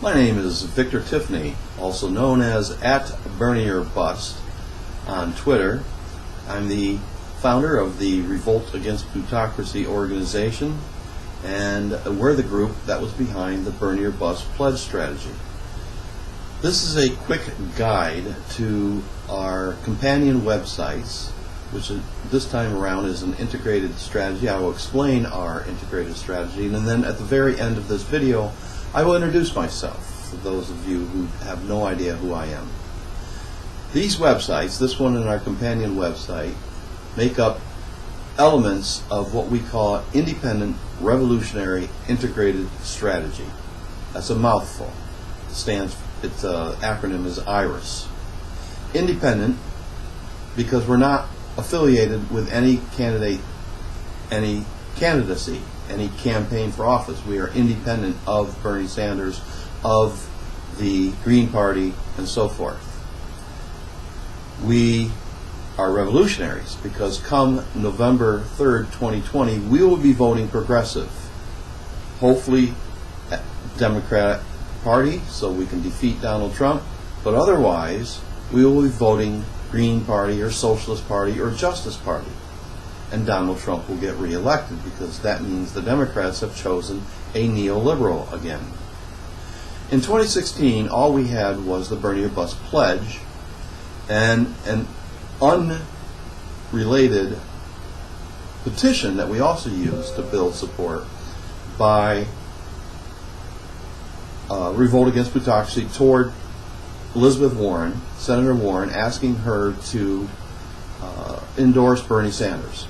My name is Victor Tiffany, also known as @BernieOrBust on Twitter. I'm the founder of the Revolt Against Plutocracy organization, and we're the group that was behind the Bernie or Bust pledge strategy. This is a quick guide to our companion websites, which this time around is an integrated strategy. I will explain our integrated strategy, and then at the very end of this video I will introduce myself for those of you who have no idea who I am. These websites, this one and our companion website, make up elements of what we call independent revolutionary integrated strategy. That's a mouthful. Its acronym is IRIS. Independent because we're not affiliated with any candidate, any candidacy, any campaign for office. We are independent of Bernie Sanders, of the Green Party, and so forth. We are revolutionaries because come November 3rd, 2020, we will be voting progressive. Hopefully Democratic Party, so we can defeat Donald Trump, but otherwise we will be voting Green Party or Socialist Party or Justice Party. And Donald Trump will get reelected because that means the Democrats have chosen a neoliberal again. In 2016, all we had was the Bernie or Bust pledge and an unrelated petition that we also used to build support by Revolt Against Plutocracy toward Elizabeth Warren, Senator Warren, asking her to endorse Bernie Sanders.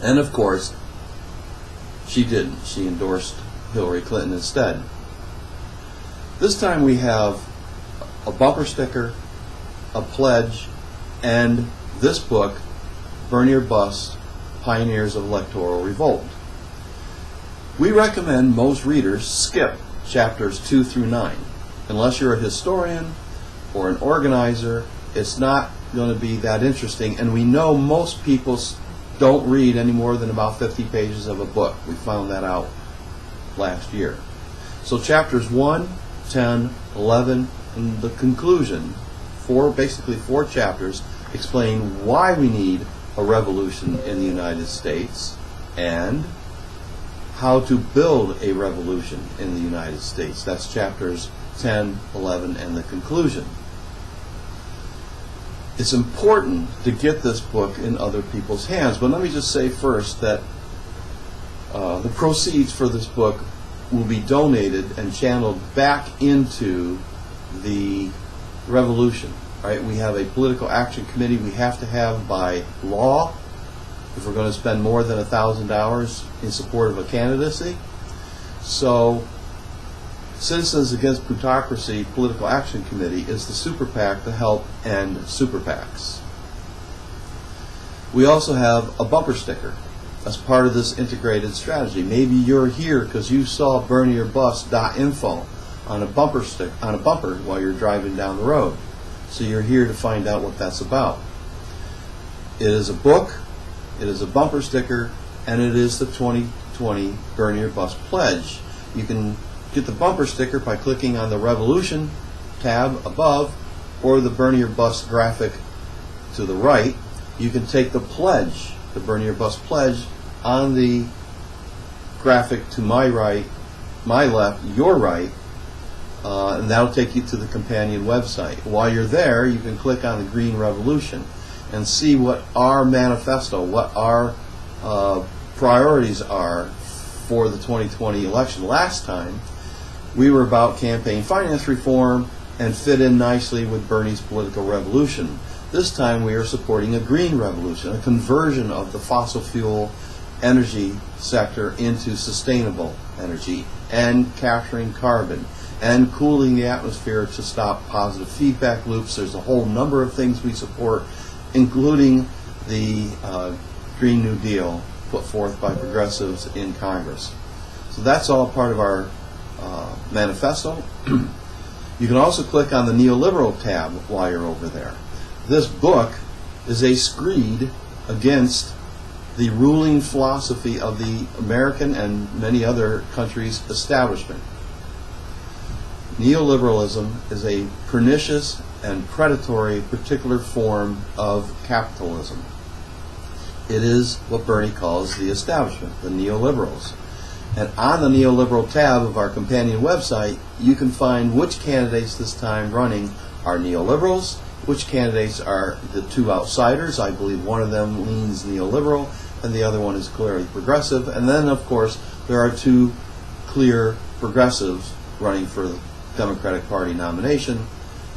And of course, she didn't. She endorsed Hillary Clinton instead. This time we have a bumper sticker, a pledge, and this book, Bernie or Bust, Pioneers of Electoral Revolt. We recommend most readers skip chapters 2 through 9. Unless you're a historian or an organizer, it's not going to be that interesting, and we know most people don't read any more than about 50 pages of a book. We found that out last year. So chapters 1, 10, 11, and the conclusion, basically four chapters, explain why we need a revolution in the United States and how to build a revolution in the United States. That's chapters 10, 11, and the conclusion. It's important to get this book in other people's hands, but let me just say first that the proceeds for this book will be donated and channeled back into the revolution. Right? We have a political action committee we have to have by law if we're going to spend more than $1,000 in support of a candidacy. So Citizens Against Plutocracy Political Action Committee is the super PAC to help end super PACs. We also have a bumper sticker as part of this integrated strategy. Maybe you're here because you saw BernieOrBust.info on a bumper while you're driving down the road. So you're here to find out what that's about. It is a book, it is a bumper sticker, and it is the 2020 Bernie or Bust pledge. You can get the bumper sticker by clicking on the Revolution tab above or the Bernie or Bust graphic to the right. You can take the pledge, the Bernie or Bust pledge, on the graphic to my right, my left, your right, and that'll take you to the companion website. While you're there, you can click on the Green Revolution and see what our manifesto, what our priorities are for the 2020 election. Last time, we were about campaign finance reform and fit in nicely with Bernie's political revolution. This time we are supporting a green revolution, a conversion of the fossil fuel energy sector into sustainable energy and capturing carbon and cooling the atmosphere to stop positive feedback loops. There's a whole number of things we support, including the Green New Deal put forth by progressives in Congress. So that's all part of our manifesto. You can also click on the neoliberal tab while you're over there. This book is a screed against the ruling philosophy of the American and many other countries' establishment. Neoliberalism is a pernicious and predatory particular form of capitalism. It is what Bernie calls the establishment, the neoliberals. And on the neoliberal tab of our companion website, you can find which candidates this time running are neoliberals, which candidates are the two outsiders. I believe one of them leans neoliberal and the other one is clearly progressive. And then, of course, there are two clear progressives running for the Democratic Party nomination.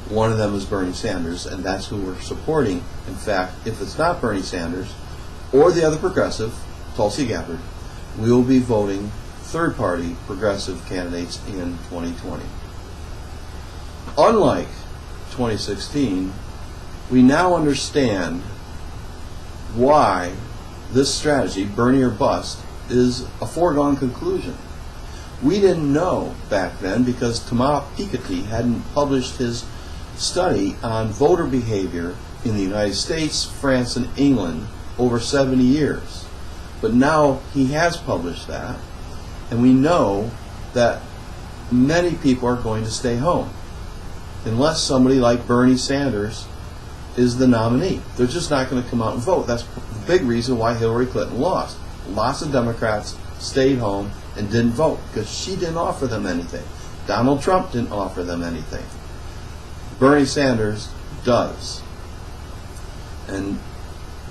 One of them is Bernie Sanders, and that's who we're supporting. In fact, if it's not Bernie Sanders or the other progressive, Tulsi Gabbard, we will be voting third-party progressive candidates in 2020. Unlike 2016, we now understand why this strategy, Bernie or bust, is a foregone conclusion. We didn't know back then because Thomas Piketty hadn't published his study on voter behavior in the United States, France, and England over 70 years. But now he has published that, and we know that many people are going to stay home unless somebody like Bernie Sanders is the nominee. They're just not going to come out and vote. That's the big reason why Hillary Clinton lost. Lots of Democrats stayed home and didn't vote because she didn't offer them anything. Donald Trump didn't offer them anything. Bernie Sanders does. And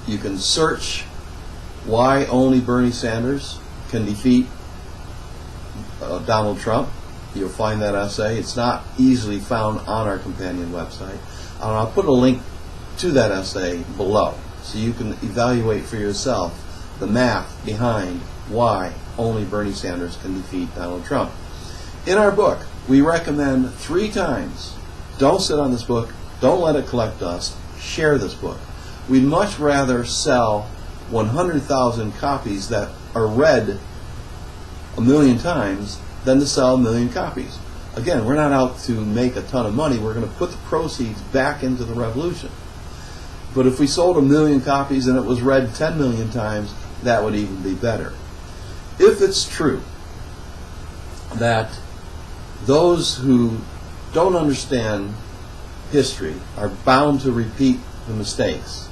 you can search why only Bernie Sanders can defeat Donald Trump. You'll find that essay. It's not easily found on our companion website. And I'll put a link to that essay below so you can evaluate for yourself the math behind why only Bernie Sanders can defeat Donald Trump. In our book, we recommend 3 times, don't sit on this book, don't let it collect dust, share this book. We'd much rather sell 100,000 copies that are read 1,000,000 times than to sell 1,000,000 copies. Again, we're not out to make a ton of money. We're going to put the proceeds back into the revolution. But if we sold 1,000,000 copies and it was read 10 million times, that would even be better. If it's true that those who don't understand history are bound to repeat the mistakes,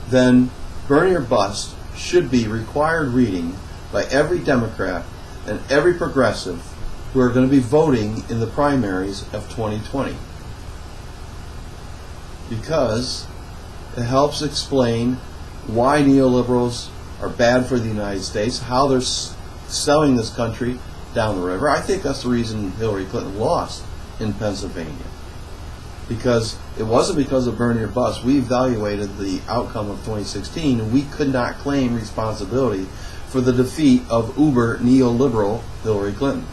then Bernie or bust should be required reading by every Democrat and every progressive who are going to be voting in the primaries of 2020. Because it helps explain why neoliberals are bad for the United States, how they're selling this country down the river. I think that's the reason Hillary Clinton lost in Pennsylvania. Because it wasn't because of Bernie or bust. We evaluated the outcome of 2016 and we could not claim responsibility for the defeat of uber neoliberal Hillary Clinton.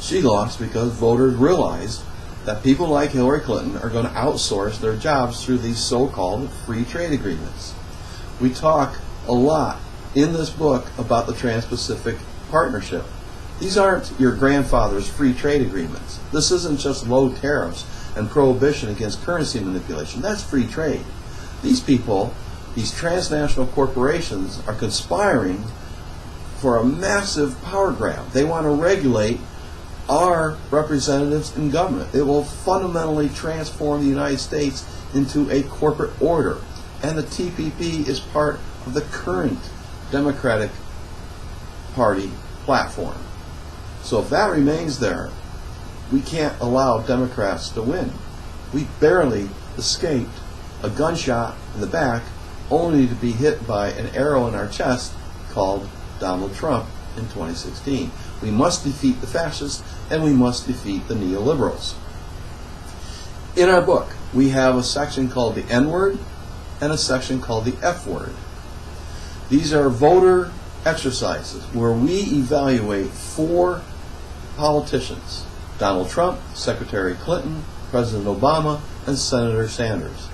She lost because voters realized that people like Hillary Clinton are going to outsource their jobs through these so-called free trade agreements. We talk a lot in this book about the Trans-Pacific Partnership. These aren't your grandfather's free trade agreements. This isn't just low tariffs and prohibition against currency manipulation. That's free trade. These people, these transnational corporations, are conspiring for a massive power grab. They want to regulate our representatives in government. It will fundamentally transform the United States into a corporate order. And the TPP is part of the current Democratic Party platform. So if that remains there, we can't allow Democrats to win. We barely escaped a gunshot in the back only to be hit by an arrow in our chest called Donald Trump in 2016. We must defeat the fascists and we must defeat the neoliberals. In our book, we have a section called the N-word and a section called the F-word. These are voter exercises where we evaluate 4 politicians: Donald Trump, Secretary Clinton, President Obama, and Senator Sanders,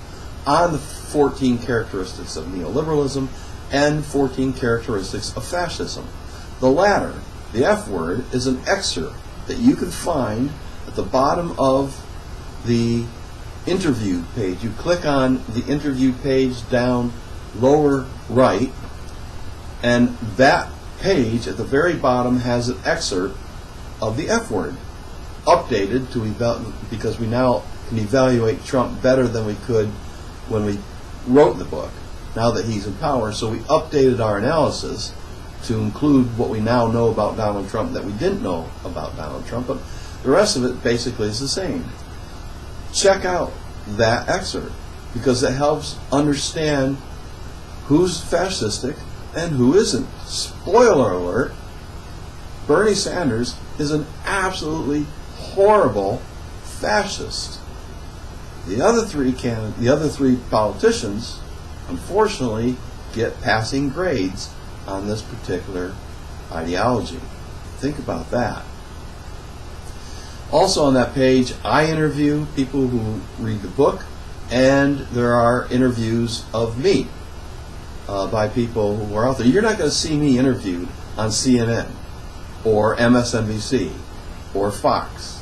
on the 14 characteristics of neoliberalism and 14 characteristics of fascism. The latter, the F word, is an excerpt that you can find at the bottom of the interview page. You click on the interview page down lower right, and that page at the very bottom has an excerpt of the F word. updated because we now can evaluate Trump better than we could when we wrote the book, now that he's in power. So we updated our analysis to include what we now know about Donald Trump that we didn't know about Donald Trump, but the rest of it basically is the same. Check out that excerpt because it helps understand who's fascistic and who isn't. Spoiler alert, Bernie Sanders is an absolutely horrible fascist. The other three politicians, unfortunately, get passing grades on this particular ideology. Think about that. Also on that page, I interview people who read the book, and there are interviews of me by people who are out there. You're not going to see me interviewed on CNN or MSNBC or Fox.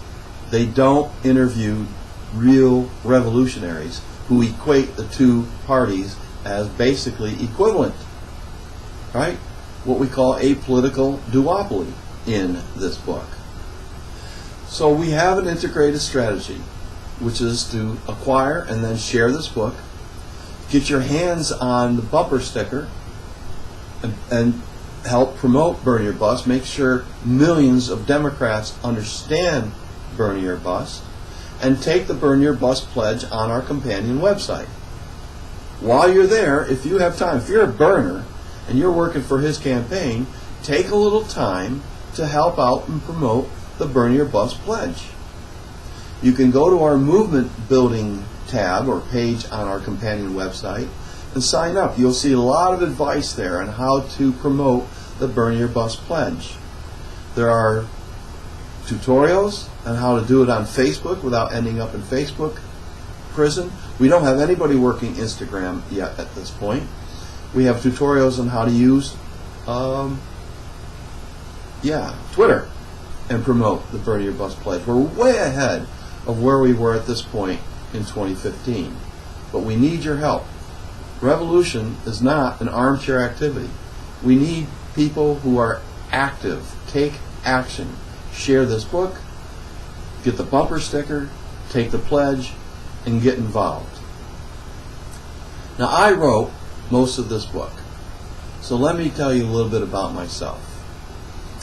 They don't interview real revolutionaries who equate the two parties as basically equivalent, right? What we call a political duopoly in this book. So we have an integrated strategy, which is to acquire and then share this book, get your hands on the bumper sticker, and help promote Burn Your Bust, make sure millions of Democrats understand Burn Your Bust, and take the Burn Your Bust pledge on our companion website. While you're there, if you have time, if you're a burner and you're working for his campaign, take a little time to help out and promote the Burn Your Bust pledge. You can go to our movement building tab or page on our companion website and sign up. You'll see a lot of advice there on how to promote the Burn Your Bust pledge. There are tutorials on how to do it on Facebook without ending up in Facebook prison. We don't have anybody working Instagram yet at this point. We have tutorials on how to use Twitter and promote the Burn Your Bust pledge. We're way ahead of where we were at this point in 2015. But we need your help. Revolution is not an armchair activity. We need people who are active. Take action. Share this book, get the bumper sticker, take the pledge, and get involved. Now, I wrote most of this book, so let me tell you a little bit about myself.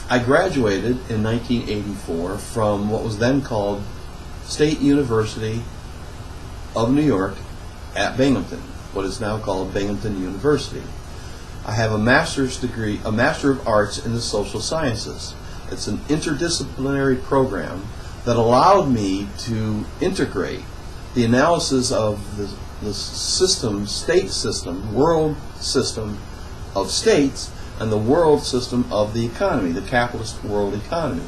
I graduated in 1984 from what was then called State University of New York at Binghamton, what is now called Binghamton University. I have a master's degree, a Master of Arts in the Social Sciences. It's an interdisciplinary program that allowed me to integrate the analysis of the system, state system, world system of states, and the world system of the economy, the capitalist world economy.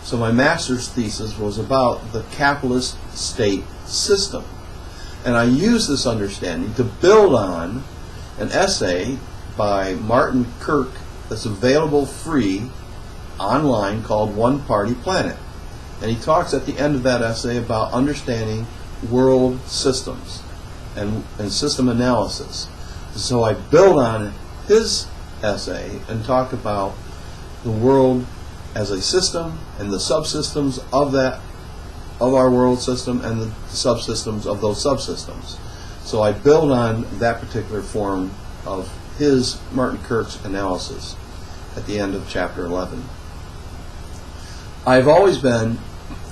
So my master's thesis was about the capitalist state system. And I used this understanding to build on an essay by Martin Kirk that's available free online called One Party Planet. And he talks at the end of that essay about understanding world systems and system analysis. So I build on his essay and talk about the world as a system and the subsystems of our world system and the subsystems of those subsystems. So I build on that particular form of his, Martin Kirk's, analysis at the end of chapter 11. I've always been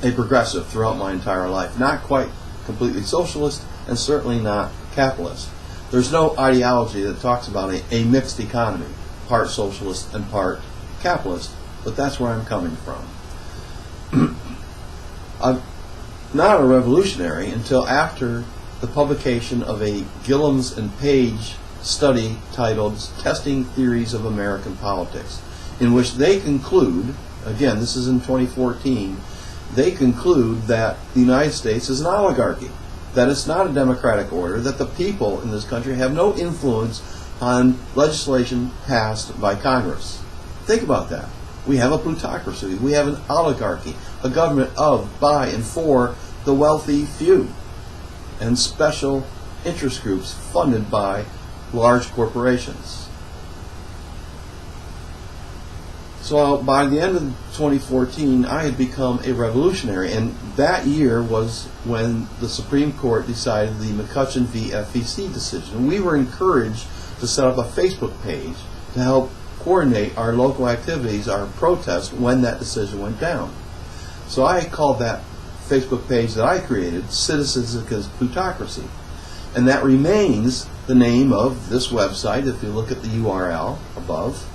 a progressive throughout my entire life, not quite completely socialist and certainly not capitalist. There's no ideology that talks about a mixed economy, part socialist and part capitalist, but that's where I'm coming from. I'm not a revolutionary until after the publication of a Gillams and Page study titled Testing Theories of American Politics, in which they conclude, again, this is in 2014, they conclude that the United States is an oligarchy, that it's not a democratic order, that the people in this country have no influence on legislation passed by Congress. Think about that. We have a plutocracy. We have an oligarchy, a government of, by, and for the wealthy few, and special interest groups funded by large corporations. So So by the end of 2014, I had become a revolutionary, and that year was when the Supreme Court decided the McCutcheon v. FEC decision. We were encouraged to set up a Facebook page to help coordinate our local activities, our protests, when that decision went down. So I called that Facebook page that I created Citizens Against Plutocracy. And that remains the name of this website, if you look at the URL above,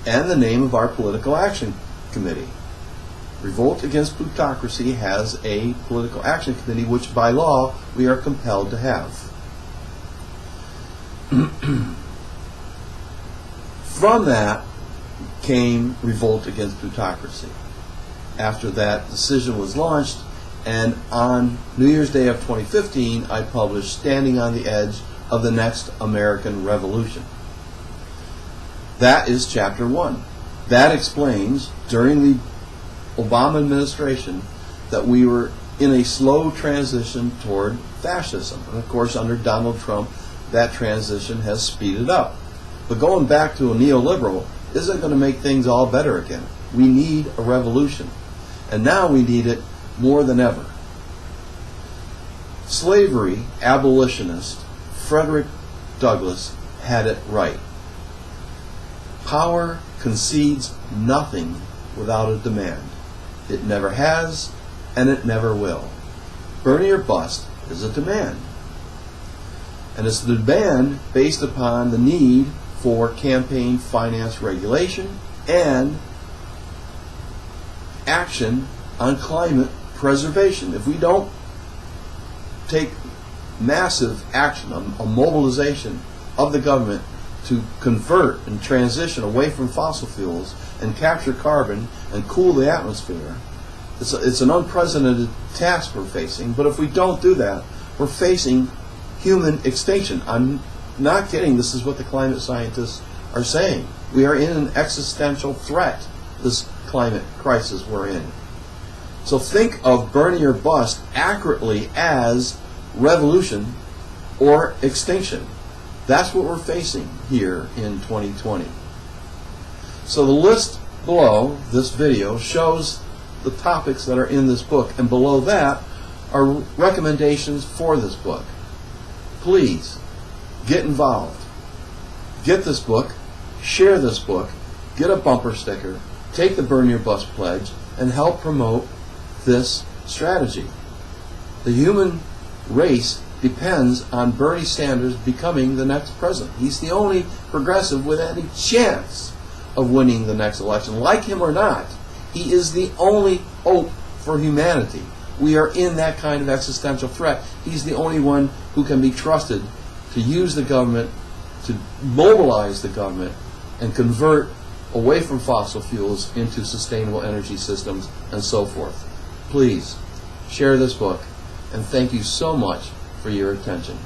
and the name of our political action committee. Revolt Against Plutocracy has a political action committee, which by law we are compelled to have. From that came Revolt Against Plutocracy. After that decision was launched, and on New Year's Day of 2015, I published Standing on the Edge of the Next American Revolution. That is chapter 1. That explains, during the Obama administration, that we were in a slow transition toward fascism. And of course, under Donald Trump, that transition has speeded up. But going back to a neoliberal isn't going to make things all better again. We need a revolution. And now we need it more than ever. Slavery abolitionist Frederick Douglass had it right. Power concedes nothing without a demand. It never has, and it never will. Bernie or bust is a demand. And it's the demand based upon the need for campaign finance regulation and action on climate preservation. If we don't take massive action, a mobilization of the government to convert and transition away from fossil fuels and capture carbon and cool the atmosphere, it's an unprecedented task we're facing. But if we don't do that, we're facing human extinction. I'm not kidding. This is what the climate scientists are saying. We are in an existential threat, this climate crisis we're in. So think of Bernie or bust accurately as revolution or extinction. That's what we're facing here in 2020. So the list below this video shows the topics that are in this book, and below that are recommendations for this book. Please get involved. Get this book, share this book, get a bumper sticker, take the Bernie or Bust pledge, and help promote this strategy. The human race depends on Bernie Sanders becoming the next president. He's the only progressive with any chance of winning the next election. Like him or not, he is the only hope for humanity. We are in that kind of existential threat. He's the only one who can be trusted to use the government, to mobilize the government, and convert away from fossil fuels into sustainable energy systems and so forth. Please share this book, and thank you so much for your attention.